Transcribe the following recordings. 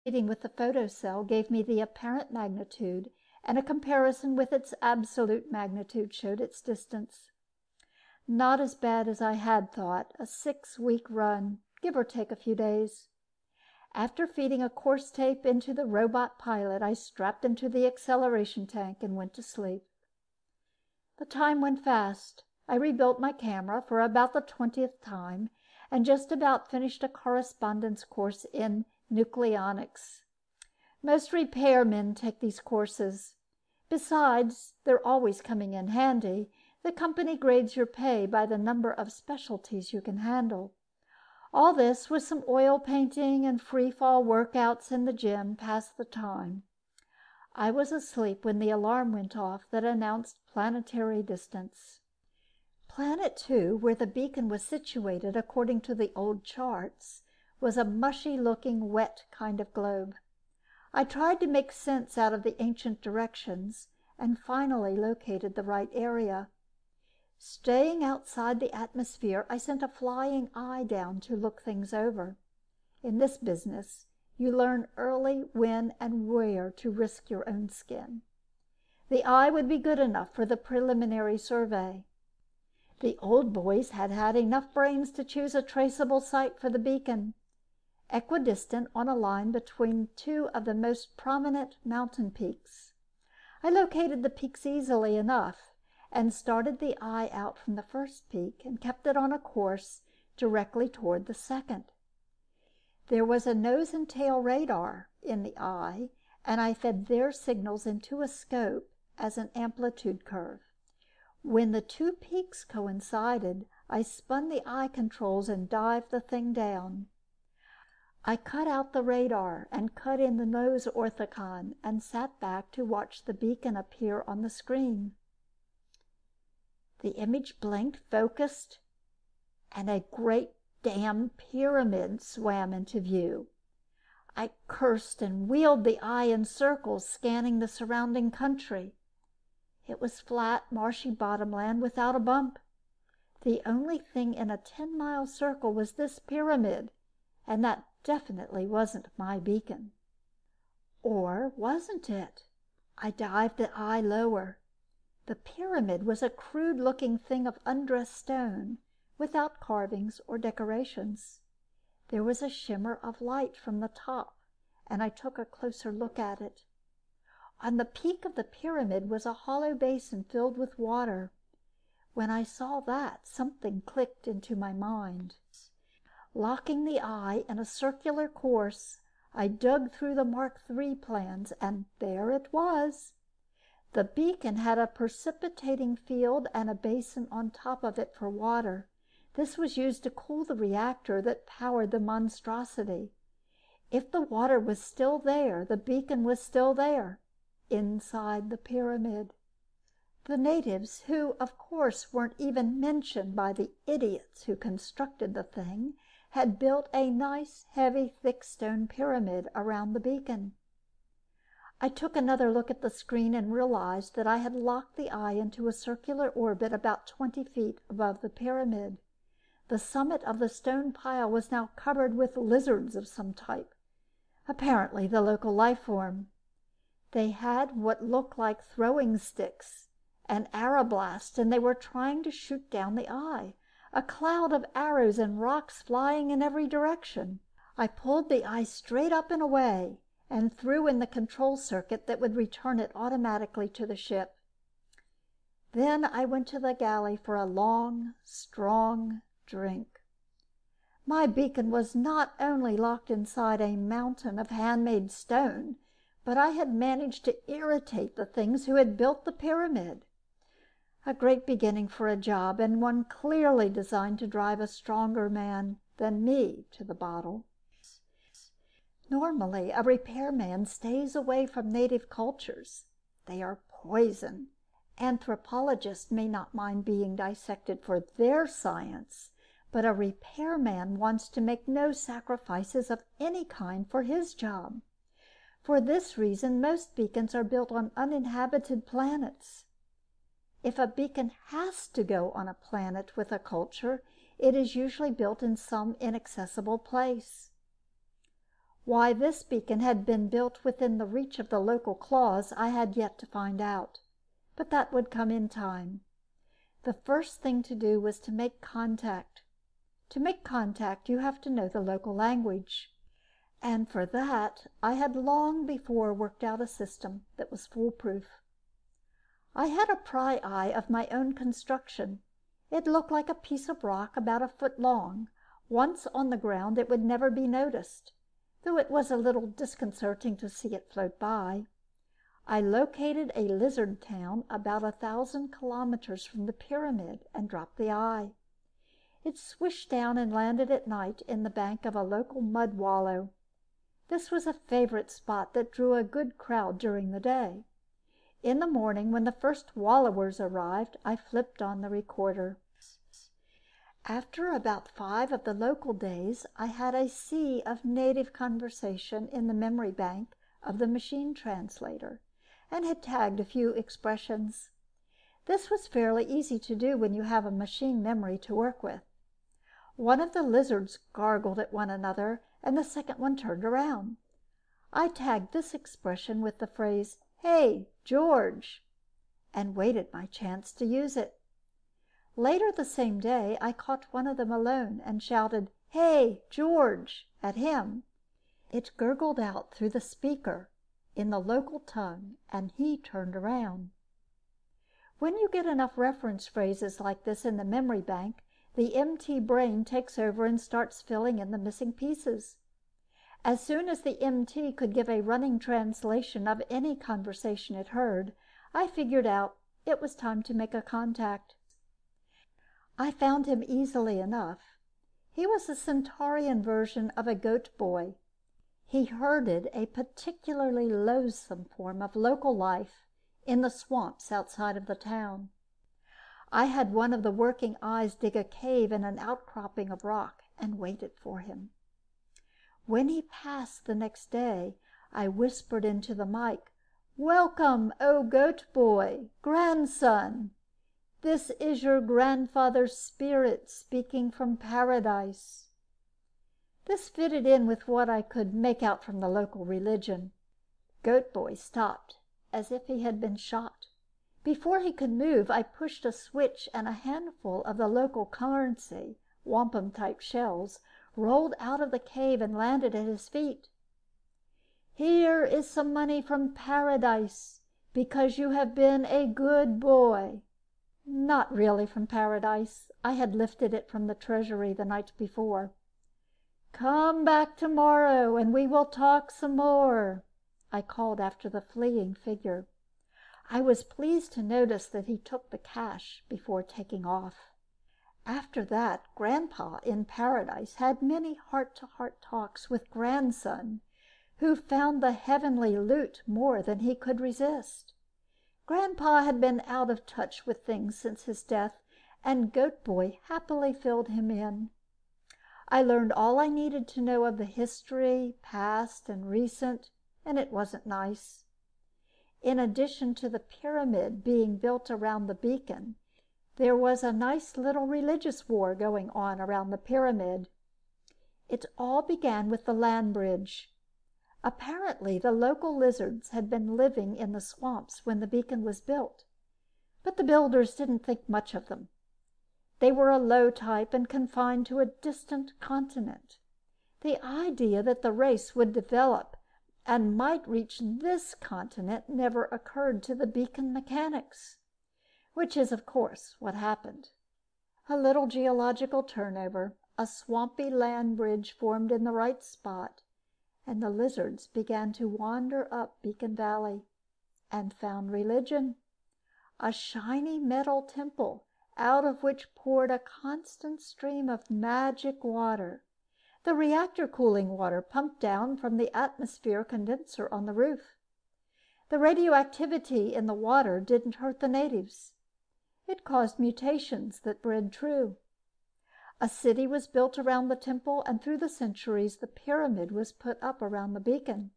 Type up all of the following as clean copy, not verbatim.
Reading with the photocell gave me the apparent magnitude, and a comparison with its absolute magnitude showed its distance. Not as bad as I had thought, a 6-week run, give or take a few days. After feeding a course tape into the robot pilot, I strapped into the acceleration tank and went to sleep. The time went fast. I rebuilt my camera for about the 20th time and just about finished a correspondence course in nucleonics. Most repairmen take these courses. Besides, they're always coming in handy. The company grades your pay by the number of specialties you can handle. All this, with some oil painting and free-fall workouts in the gym, passed the time. I was asleep when the alarm went off that announced planetary distance. Planet 2, where the beacon was situated according to the old charts, was a mushy-looking, wet kind of globe. I tried to make sense out of the ancient directions and finally located the right area. Staying outside the atmosphere, I sent a flying eye down to look things over. In this business, you learn early when and where to risk your own skin. The eye would be good enough for the preliminary survey. The old boys had had enough brains to choose a traceable site for the beacon, equidistant on a line between two of the most prominent mountain peaks. I located the peaks easily enough and started the eye out from the first peak and kept it on a course directly toward the second. There was a nose and tail radar in the eye, and I fed their signals into a scope as an amplitude curve. When the two peaks coincided, I spun the eye controls and dived the thing down. I cut out the radar and cut in the nose orthicon and sat back to watch the beacon appear on the screen. The image blinked, focused, and a great damn pyramid swam into view. I cursed and wheeled the eye in circles, scanning the surrounding country. It was flat, marshy bottomland without a bump. The only thing in a 10-mile circle was this pyramid, and that definitely wasn't my beacon. Or wasn't it? I dived the eye lower. The pyramid was a crude-looking thing of undressed stone, without carvings or decorations. There was a shimmer of light from the top, and I took a closer look at it. On the peak of the pyramid was a hollow basin filled with water. When I saw that, something clicked into my mind. Locking the eye in a circular course, I dug through the Mark III plans, and there it was. The beacon had a precipitating field and a basin on top of it for water. This was used to cool the reactor that powered the monstrosity. If the water was still there, the beacon was still there, inside the pyramid. The natives, who of course weren't even mentioned by the idiots who constructed the thing, had built a nice, heavy, thick stone pyramid around the beacon. I took another look at the screen and realized that I had locked the eye into a circular orbit about 20 feet above the pyramid. The summit of the stone pile was now covered with lizards of some type, apparently the local life form. They had what looked like throwing sticks and arrow blasts, and they were trying to shoot down the eye, a cloud of arrows and rocks flying in every direction. I pulled the eye straight up and away, and threw in the control circuit that would return it automatically to the ship. Then I went to the galley for a long, strong drink. My beacon was not only locked inside a mountain of handmade stone, but I had managed to irritate the things who had built the pyramid. A great beginning for a job, and one clearly designed to drive a stronger man than me to the bottle. Normally, a repairman stays away from native cultures. They are poison. Anthropologists may not mind being dissected for their science, but a repairman wants to make no sacrifices of any kind for his job. For this reason, most beacons are built on uninhabited planets. If a beacon has to go on a planet with a culture, it is usually built in some inaccessible place. Why this beacon had been built within the reach of the local claws I had yet to find out, but that would come in time. The first thing to do was to make contact. To make contact, you have to know the local language. And for that, I had long before worked out a system that was foolproof. I had a pry eye of my own construction. It looked like a piece of rock about a foot long. Once on the ground, it would never be noticed, though it was a little disconcerting to see it float by. I located a lizard town about 1,000 kilometers from the pyramid and dropped the eye. It swished down and landed at night in the bank of a local mud wallow. This was a favorite spot that drew a good crowd during the day. In the morning, when the first wallowers arrived, I flipped on the recorder. After about 5 of the local days, I had a sea of native conversation in the memory bank of the machine translator, and had tagged a few expressions. This was fairly easy to do when you have a machine memory to work with. One of the lizards gargled at one another, and the second one turned around. I tagged this expression with the phrase, "Hey, George," and waited my chance to use it. Later the same day, I caught one of them alone and shouted, "Hey, George," at him. It gurgled out through the speaker in the local tongue, and he turned around. When you get enough reference phrases like this in the memory bank, the MT brain takes over and starts filling in the missing pieces. As soon as the MT could give a running translation of any conversation it heard, I figured out it was time to make a contact. I found him easily enough. He was a Centaurian version of a goat boy. He herded a particularly loathsome form of local life in the swamps outside of the town. I had one of the working eyes dig a cave in an outcropping of rock and waited for him. When he passed the next day, I whispered into the mic, "Welcome, O goat boy, grandson. This is your grandfather's spirit speaking from paradise." This fitted in with what I could make out from the local religion. Goat boy stopped, as if he had been shot. Before he could move, I pushed a switch, and a handful of the local currency, wampum-type shells, rolled out of the cave and landed at his feet. "Here is some money from paradise, because you have been a good boy." Not really from paradise. I had lifted it from the treasury the night before. "Come back tomorrow, and we will talk some more," I called after the fleeing figure. I was pleased to notice that he took the cash before taking off. After that, Grandpa in paradise had many heart-to-heart talks with grandson, who found the heavenly loot more than he could resist. Grandpa had been out of touch with things since his death, and Goat Boy happily filled him in. I learned all I needed to know of the history, past and recent, and it wasn't nice. In addition to the pyramid being built around the beacon, there was a nice little religious war going on around the pyramid. It all began with the land bridge. Apparently, the local lizards had been living in the swamps when the beacon was built, but the builders didn't think much of them. They were a low type and confined to a distant continent. The idea that the race would develop and might reach this continent never occurred to the beacon mechanics, which is, of course, what happened. A little geological turnover, a swampy land bridge formed in the right spot, and the lizards began to wander up Beacon Valley and found religion, a shiny metal temple out of which poured a constant stream of magic water, the reactor cooling water pumped down from the atmosphere condenser on the roof. The radioactivity in the water didn't hurt the natives. It caused mutations that bred true. A city was built around the temple, and through the centuries, the pyramid was put up around the beacon.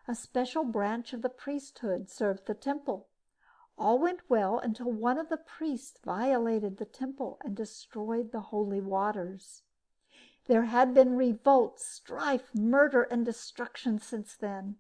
A special branch of the priesthood served the temple. All went well until one of the priests violated the temple and destroyed the holy waters. There had been revolt, strife, murder, and destruction since then.